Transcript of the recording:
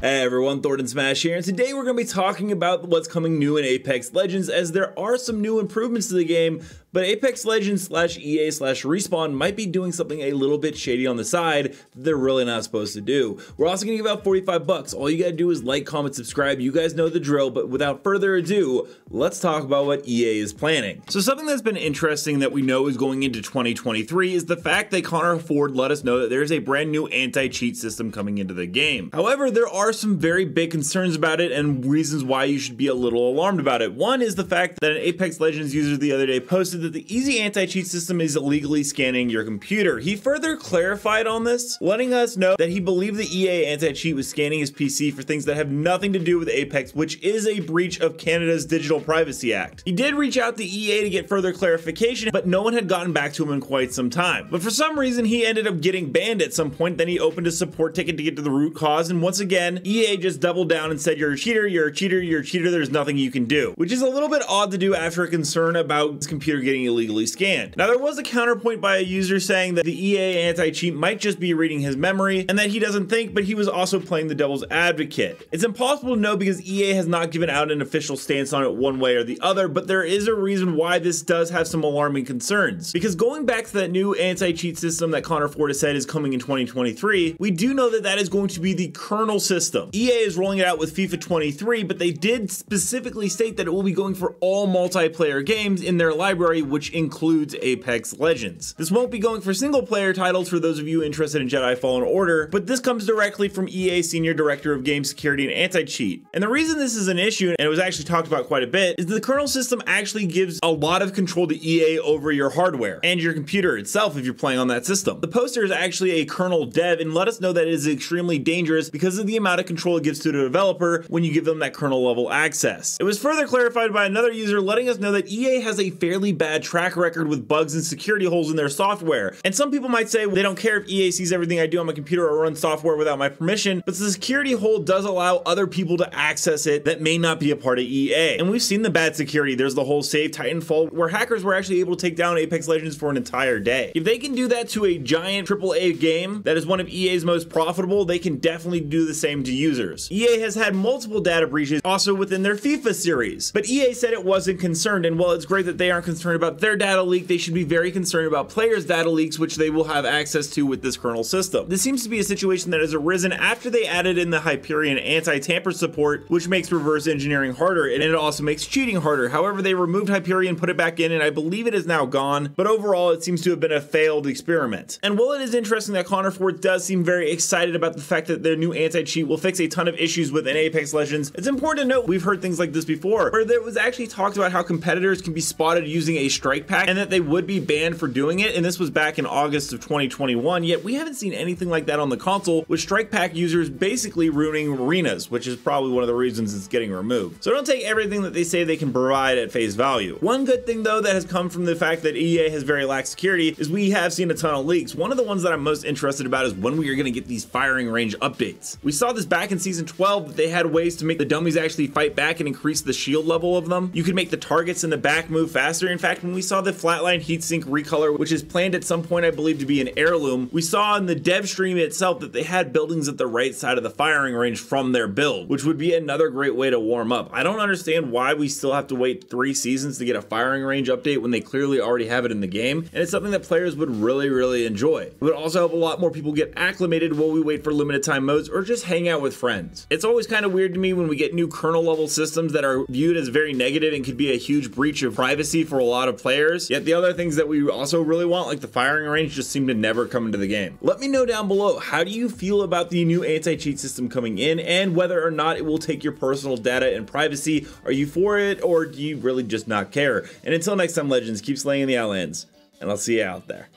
Hey everyone, Thordan Smash here, and today we're going to be talking about what's coming new in Apex Legends, as there are some new improvements to the game, but Apex Legends /EA/Respawn might be doing something a little bit shady on the side that they're really not supposed to do. We're also going to give out 45 bucks. All you gotta do is like, comment, subscribe. You guys know the drill, but without further ado, let's talk about what EA is planning. So something that's been interesting that we know is going into 2023 is the fact that Connor Ford let us know that there's a brand new anti-cheat system coming into the game. However, there are some very big concerns about it and reasons why you should be a little alarmed about it. One is the fact that an Apex Legends user the other day posted that the easy anti-cheat system is illegally scanning your computer. He further clarified on this, letting us know that he believed the EA anti-cheat was scanning his PC for things that have nothing to do with Apex, which is a breach of Canada's Digital Privacy Act. He did reach out to EA to get further clarification, but no one had gotten back to him in quite some time. But for some reason, he ended up getting banned at some point. Then he opened a support ticket to get to the root cause, and once again, EA just doubled down and said, you're a cheater, you're a cheater, you're a cheater, there's nothing you can do. Which is a little bit odd to do after a concern about his computer getting illegally scanned. Now, there was a counterpoint by a user saying that the EA anti-cheat might just be reading his memory and that he doesn't think, but he was also playing the devil's advocate. It's impossible to know because EA has not given out an official stance on it one way or the other, but there is a reason why this does have some alarming concerns. Because going back to that new anti-cheat system that Connor Ford has said is coming in 2023, we do know that that is going to be the kernel system. EA is rolling it out with FIFA 23, but they did specifically state that it will be going for all multiplayer games in their library, which includes Apex Legends. This won't be going for single player titles for those of you interested in Jedi Fallen Order, but this comes directly from EA Senior Director of Game Security and Anti-Cheat. And the reason this is an issue, and it was actually talked about quite a bit, is the kernel system actually gives a lot of control to EA over your hardware and your computer itself if you're playing on that system. The poster is actually a kernel dev and let us know that it is extremely dangerous because of the amount of control it gives to the developer when you give them that kernel level access. It was further clarified by another user letting us know that EA has a fairly bad track record with bugs and security holes in their software. And some people might say, well, they don't care if EA sees everything I do on my computer or run software without my permission, but the security hole does allow other people to access it that may not be a part of EA. And we've seen the bad security. There's the whole Save Titanfall where hackers were actually able to take down Apex Legends for an entire day. If they can do that to a giant AAA game that is one of EA's most profitable, they can definitely do the same to users. EA has had multiple data breaches also within their FIFA series, but EA said it wasn't concerned, and while it's great that they aren't concerned about their data leak, they should be very concerned about players' data leaks, which they will have access to with this kernel system. This seems to be a situation that has arisen after they added in the Hyperion anti-tamper support, which makes reverse engineering harder, and it also makes cheating harder. However, they removed Hyperion, put it back in, and I believe it is now gone, but overall it seems to have been a failed experiment. And while it is interesting that Connor Ford does seem very excited about the fact that their new anti-cheat will fix a ton of issues within Apex Legends, it's important to note we've heard things like this before, where there was actually talked about how competitors can be spotted using a strike pack and that they would be banned for doing it, and this was back in August of 2021, yet we haven't seen anything like that on the console, with strike pack users basically ruining arenas, which is probably one of the reasons it's getting removed. So don't take everything that they say they can provide at face value. One good thing though that has come from the fact that EA has very lax security is we have seen a ton of leaks. One of the ones that I'm most interested about is when we are going to get these firing range updates. We saw this back in season 12 that they had ways to make the dummies actually fight back and increase the shield level of them. You could make the targets in the back move faster. In fact, when we saw the flatline heatsink recolor, which is planned at some point I believe to be an heirloom, we saw in the dev stream itself that they had buildings at the right side of the firing range from their build, which would be another great way to warm up. I don't understand why we still have to wait 3 seasons to get a firing range update when they clearly already have it in the game, and it's something that players would really enjoy. It would also help a lot more people get acclimated while we wait for limited time modes or just hang out with friends. It's always kind of weird to me when we get new kernel level systems that are viewed as very negative and could be a huge breach of privacy for a lot of players, yet the other things that we also really want, like the firing range, just seem to never come into the game. Let me know down below, how do you feel about the new anti-cheat system coming in and whether or not it will take your personal data and privacy? Are you for it, or do you really just not care? And until next time, Legends, keep slaying the Outlands, and I'll see you out there.